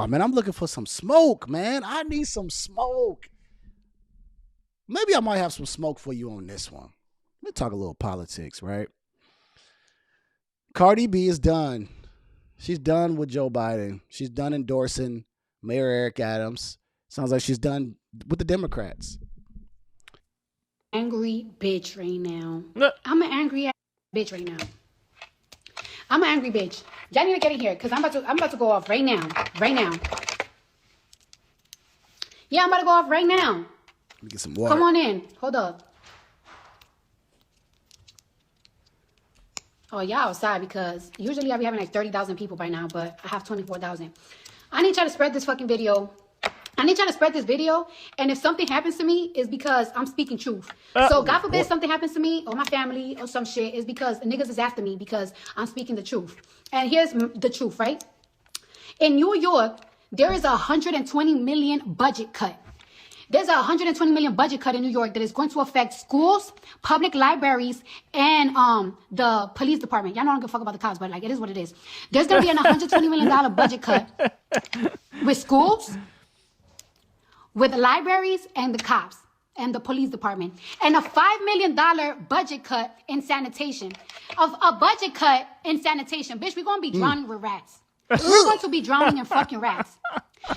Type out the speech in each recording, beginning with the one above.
Oh, man, I'm looking for some smoke, man. I need some smoke. Maybe I might have some smoke for you on this one. Let me talk a little politics, right? Cardi B is done. She's done with Joe Biden. She's done endorsing Mayor Eric Adams. Sounds like she's done with the Democrats. Angry bitch right now. No. I'm an angry bitch right now. I'm an angry bitch. Y'all need to get in here because I'm about to go off right now. Right now. Yeah, I'm about to go off right now. Let me get some water. Come on in. Hold up. Oh, y'all outside because usually I be having like 30,000 people by now, but I have 24,000. I need y'all to spread this fucking video. I need y'all to spread this video. And if something happens to me, it's because I'm speaking truth. So God forbid something happens to me or my family or some shit, is because niggas is after me because I'm speaking the truth. And here's the truth, right? In New York, there is a $120 million budget cut. There's a $120 million budget cut in New York that is going to affect schools, public libraries, and the police department. Y'all know I don't give a fuck about the cops, but like it is what it is. There's going to be an $120 million budget cut with schools, with the libraries, and the cops, and the police department. And a $5 million budget cut in sanitation. Of a budget cut in sanitation. Bitch, we're going to be drowning with rats. We're going to be drowning in fucking rats.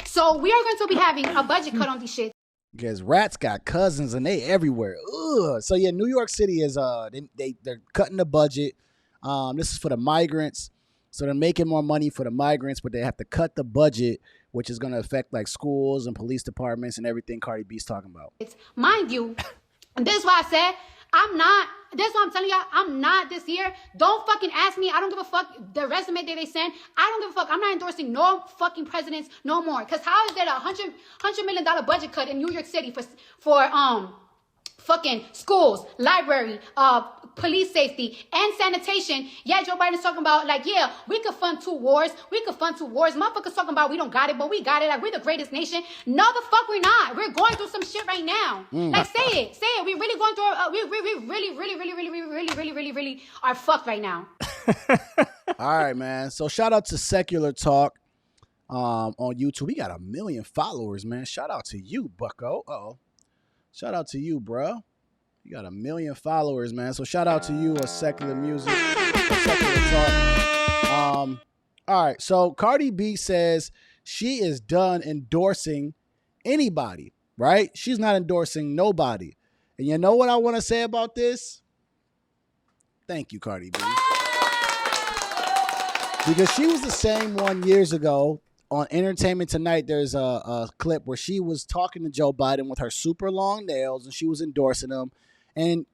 So we are going to be having a budget cut on these shit. Because rats got cousins and they everywhere. Ugh. So yeah, New York City is they're cutting the budget. This is for the migrants. So they're making more money for the migrants, but they have to cut the budget, which is going to affect like schools and police departments and everything Cardi B's talking about. Mind you, and this is why I said I'm not. This is what I'm telling y'all. I'm not this year. Don't fucking ask me. I don't give a fuck the resume that they send. I don't give a fuck. I'm not endorsing no fucking presidents no more. Cause how is there a $100 million budget cut in New York City for fucking schools, library, police safety, and sanitation? Yeah, Joe Biden's talking about like, yeah, we could fund two wars. Motherfuckers talking about we don't got it, but we got it. Like we're the greatest nation. No, the fuck we're not. We're going through some shit right now. Like say it. We really going through. We really are fucked right now. All right, man. So shout out to Secular Talk on YouTube. We got 1 million followers, man. Shout out to you, Bucko. Uh-oh. Shout out to you, bro. You got 1 million followers, man. So shout out to you, Secular Music, Secular Talk. All right. So Cardi B says she is done endorsing anybody, right? She's not endorsing nobody. And you know what I want to say about this? Thank you, Cardi B. Because she was the same one years ago. On Entertainment Tonight, there's a clip where she was talking to Joe Biden with her super long nails, and she was endorsing him. And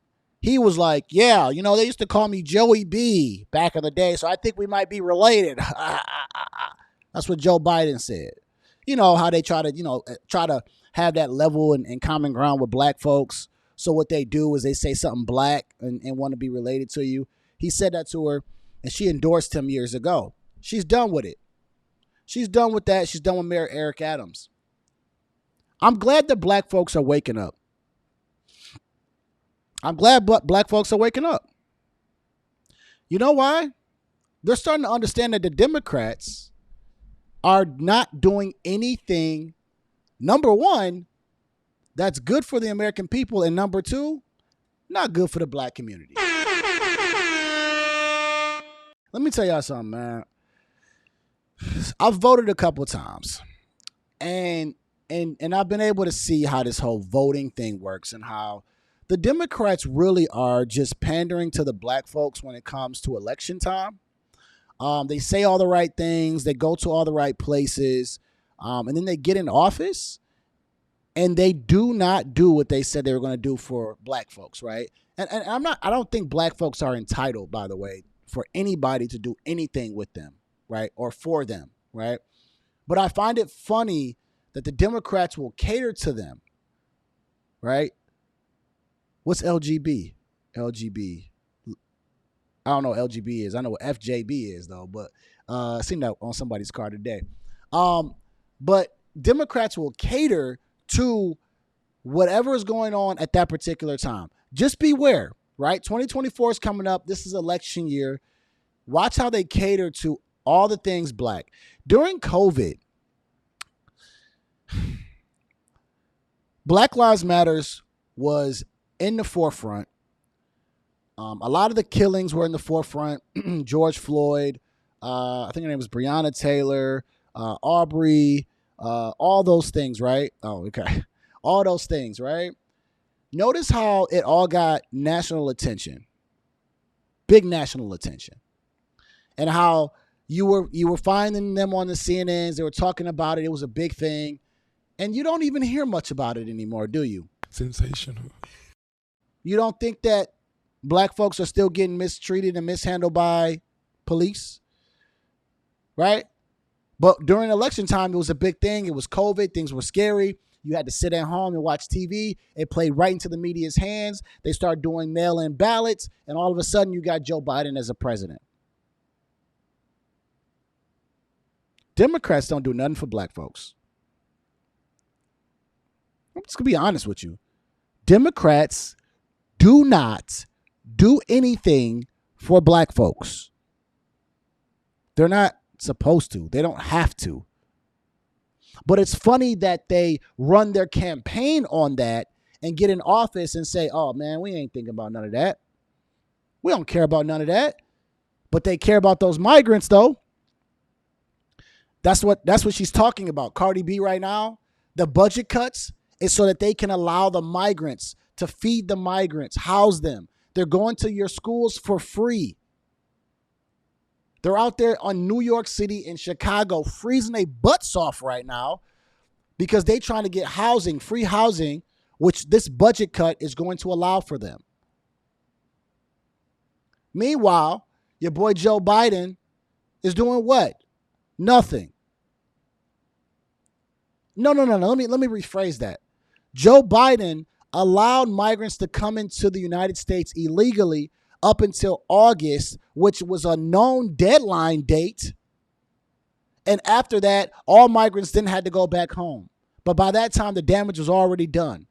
he was like, yeah, you know, they used to call me Joey B back in the day, so I think we might be related. That's what Joe Biden said. You know, how they try to have that level and common ground with black folks. So what they do is they say something black and want to be related to you. He said that to her, and she endorsed him years ago. She's done with it. She's done with that. She's done with Mayor Eric Adams. I'm glad that black folks are waking up. I'm glad black folks are waking up. You know why? They're starting to understand that the Democrats are not doing anything, number one, that's good for the American people, and number two, not good for the black community. Let me tell y'all something, man. I've voted a couple of times, and I've been able to see how this whole voting thing works and how the Democrats really are just pandering to the black folks when it comes to election time. They say all the right things, they go to all the right places, and then they get in office, and they do not do what they said they were going to do for black folks, right? And I don't think black folks are entitled, by the way, for anybody to do anything with them. Right, or for them, right? But I find it funny that the Democrats will cater to them, right? What's LGB? LGB. I don't know what LGB is. I know what FJB is, though, but I seen that on somebody's car today. But Democrats will cater to whatever is going on at that particular time. Just beware, right? 2024 is coming up. This is election year. Watch how they cater to all the things black. During COVID, Black Lives Matters was in the forefront. A lot of the killings were in the forefront. George Floyd, I think her name was Breonna Taylor, Aubrey, all those things, right? Oh, okay. All those things, right? Notice how it all got national attention, big national attention, and how you were finding them on the CNNs. They were talking about it. It was a big thing, and you don't even hear much about it anymore, do you? Sensational. You don't think that black folks are still getting mistreated and mishandled by police, right? But during election time, it was a big thing. It was COVID. Things were scary. You had to sit at home and watch TV. It played right into the media's hands. They started doing mail-in ballots, and all of a sudden, you got Joe Biden as a president. Democrats don't do nothing for black folks. I'm just going to be honest with you. Democrats do not do anything for black folks. They're not supposed to. They don't have to. But it's funny that they run their campaign on that and get in office and say, oh, man, we ain't thinking about none of that. We don't care about none of that. But they care about those migrants, though. That's what she's talking about. Cardi B right now, the budget cuts is so that they can allow the migrants to feed the migrants, house them. They're going to your schools for free. They're out there on New York City and Chicago freezing their butts off right now because they're trying to get housing, free housing, which this budget cut is going to allow for them. Meanwhile, your boy Joe Biden is doing what? Nothing. No. Let me rephrase that. Joe Biden allowed migrants to come into the United States illegally up until August, which was a known deadline date. And after that, all migrants then had to go back home. But by that time, the damage was already done.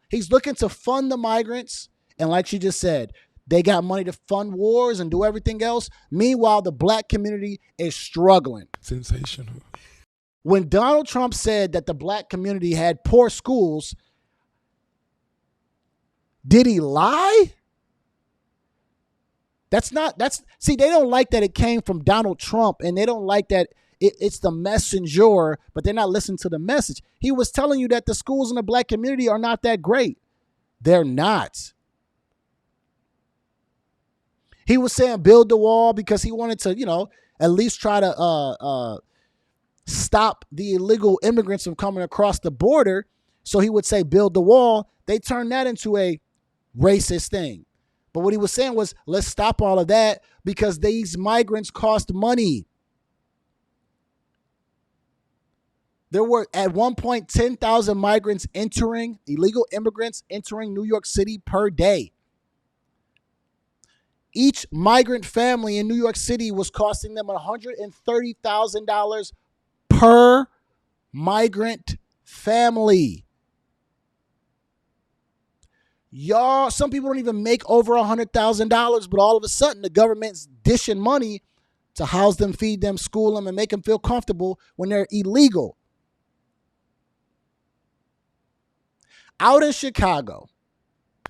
He's looking to fund the migrants. And like she just said, they got money to fund wars and do everything else. Meanwhile, the black community is struggling. Sensational. When Donald Trump said that the black community had poor schools, did he lie? See, they don't like that it came from Donald Trump, and they don't like that it's the messenger, but they're not listening to the message. He was telling you that the schools in the black community are not that great. They're not. He was saying build the wall because he wanted to, at least try to stop the illegal immigrants from coming across the border. So he would say build the wall. They turned that into a racist thing. But what he was saying was, let's stop all of that because these migrants cost money. There were at one point 10,000 migrants illegal immigrants entering New York City per day. Each migrant family in New York City was costing them $130,000 per migrant family. Y'all, some people don't even make over $100,000, but all of a sudden the government's dishing money to house them, feed them, school them, and make them feel comfortable when they're illegal. Out in Chicago.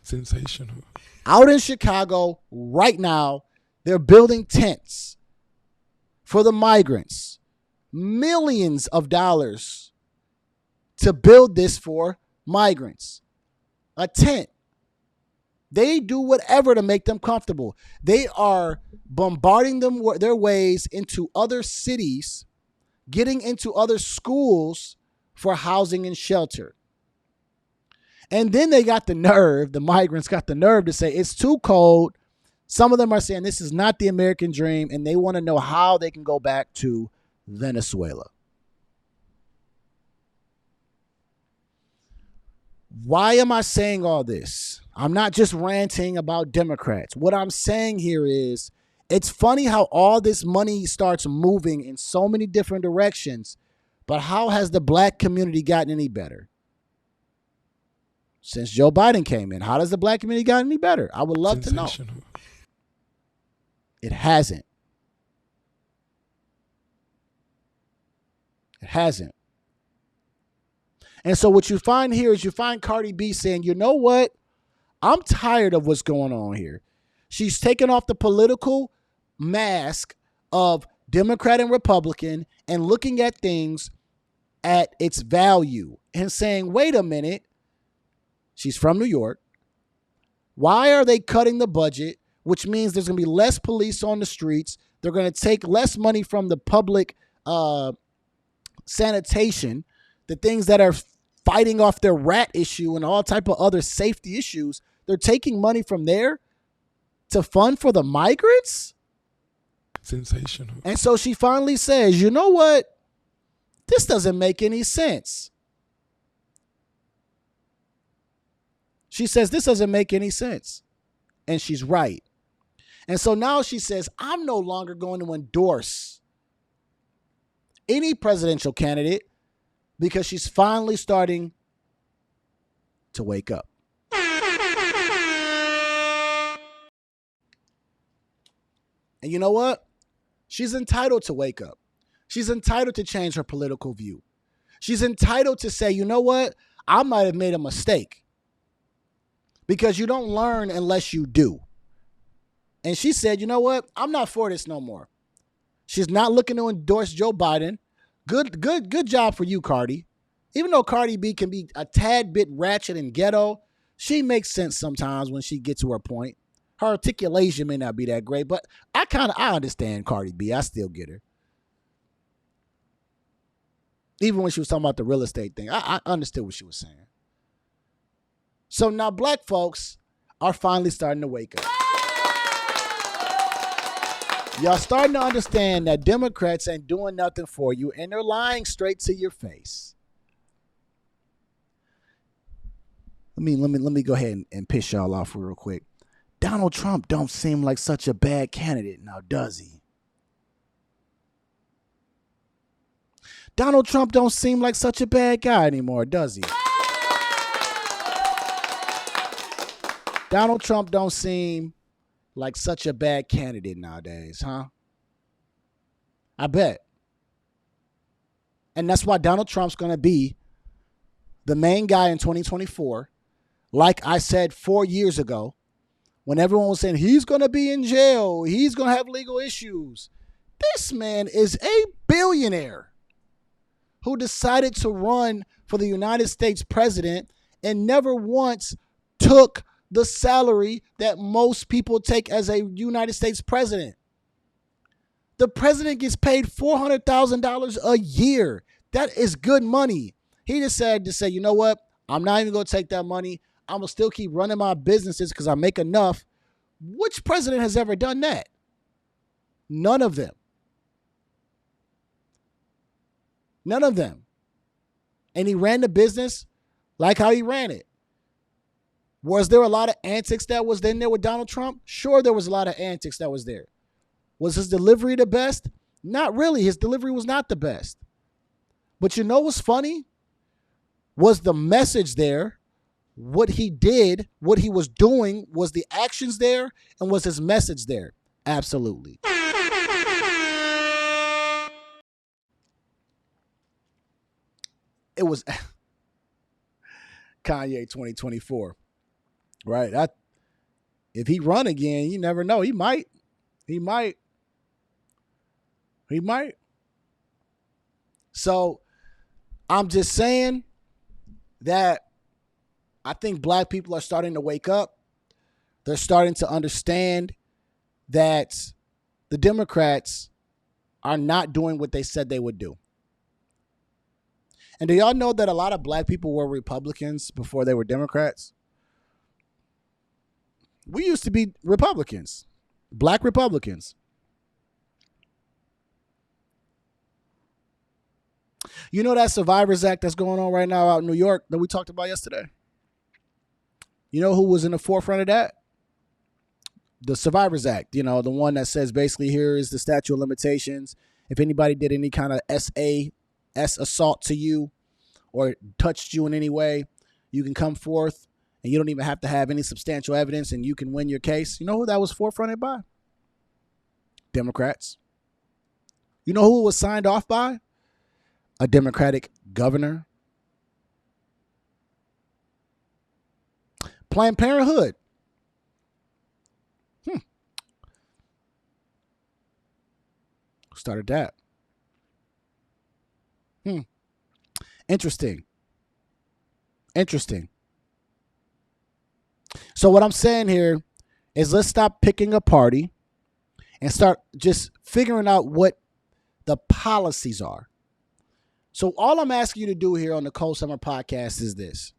Sensational. Out in Chicago right now, they're building tents for the migrants. Millions of dollars to build this for migrants. A tent. They do whatever to make them comfortable. They are bombarding their ways into other cities, getting into other schools for housing and shelter. And then they got the nerve, the migrants got the nerve to say it's too cold. Some of them are saying this is not the American dream, and they want to know how they can go back to Venezuela. Why am I saying all this? I'm not just ranting about Democrats. What I'm saying here is it's funny how all this money starts moving in so many different directions, but how has the black community gotten any better? Since Joe Biden came in, how does the black community gotten any better? I would love to know. It hasn't. It hasn't. And so what you find here is you find Cardi B saying, you know what? I'm tired of what's going on here. She's taken off the political mask of Democrat and Republican and looking at things at its value and saying, wait a minute, she's from New York. Why are they cutting the budget? Which means there's going to be less police on the streets. They're going to take less money from the public sanitation, the things that are fighting off their rat issue and all type of other safety issues. They're taking money from there to fund for the migrants. Sensational. And so she finally says, you know what? This doesn't make any sense. She says, this doesn't make any sense. And she's right. And so now she says, I'm no longer going to endorse any presidential candidate because she's finally starting to wake up. And you know what? She's entitled to wake up. She's entitled to change her political view. She's entitled to say, you know what? I might have made a mistake. Because you don't learn unless you do. And she said, you know what? I'm not for this no more. She's not looking to endorse Joe Biden. Good job for you, Cardi. Even though Cardi B can be a tad bit ratchet and ghetto, she makes sense sometimes when she gets to her point. Her articulation may not be that great, but I understand Cardi B. I still get her. Even when she was talking about the real estate thing, I understood what she was saying. So now black folks are finally starting to wake up. Y'all starting to understand that Democrats ain't doing nothing for you and they're lying straight to your face. Let me go ahead and piss y'all off real quick. Donald Trump don't seem like such a bad candidate now, does he? Donald Trump don't seem like such a bad guy anymore, does he? Donald Trump don't seem like such a bad candidate nowadays, huh? I bet. And that's why Donald Trump's going to be the main guy in 2024. Like I said 4 years ago, when everyone was saying he's going to be in jail, he's going to have legal issues. This man is a billionaire who decided to run for the United States president and never once took the salary that most people take as a United States president. The president gets paid $400,000 a year. That is good money. He decided to say, you know what? I'm not even going to take that money. I'm going to still keep running my businesses because I make enough. Which president has ever done that? None of them. None of them. And he ran the business like how he ran it. Was there a lot of antics that was in there with Donald Trump? Sure, there was a lot of antics that was there. Was his delivery the best? Not really. His delivery was not the best. But you know what's funny? Was the message there? What he did, what he was doing, was the actions there, and was his message there? Absolutely. It was Kanye 2024. Right. If he run again, you never know. He might. So I'm just saying that I think black people are starting to wake up. They're starting to understand that the Democrats are not doing what they said they would do. And do y'all know that a lot of black people were Republicans before they were Democrats? We used to be Republicans, black Republicans. You know that Survivors Act that's going on right now out in New York that we talked about yesterday? You know who was in the forefront of that? The Survivors Act, the one that says basically here is the statute of limitations. If anybody did any kind of S assault to you or touched you in any way, you can come forth and you don't even have to have any substantial evidence and you can win your case. You know who that was forefronted by? Democrats. You know who it was signed off by? A Democratic governor. Planned Parenthood. Started that. Interesting. So what I'm saying here is let's stop picking a party and start just figuring out what the policies are. So all I'm asking you to do here on the Cold Summer Podcast is this.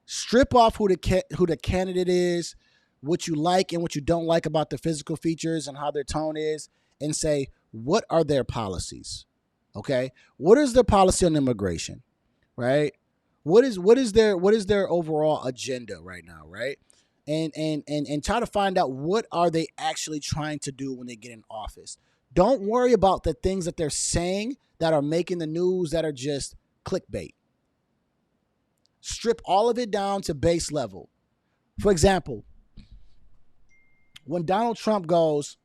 Strip off who the candidate is, what you like and what you don't like about the physical features and how their tone is, and say, what are their policies? Okay? What is their policy on immigration? Right? What is their overall agenda right now, right? And try to find out what are they actually trying to do when they get in office. Don't worry about the things that they're saying that are making the news that are just clickbait. Strip all of it down to base level. For example, when Donald Trump goes,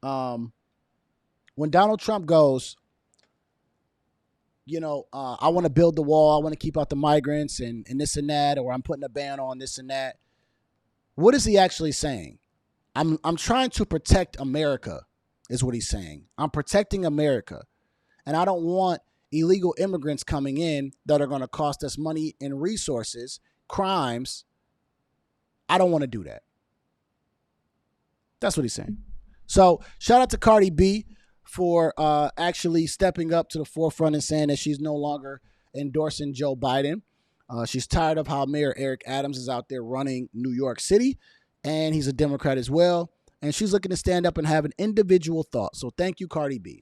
I want to build the wall, I want to keep out the migrants and this and that, or I'm putting a ban on this and that. What is he actually saying? I'm trying to protect America, is what he's saying. I'm protecting America. And I don't want illegal immigrants coming in that are going to cost us money and resources, crimes. I don't want to do that. That's what he's saying. So shout out to Cardi B for actually stepping up to the forefront and saying that she's no longer endorsing Joe Biden. She's tired of how Mayor Eric Adams is out there running New York City, and he's a Democrat as well. And she's looking to stand up and have an individual thought. So thank you, Cardi B.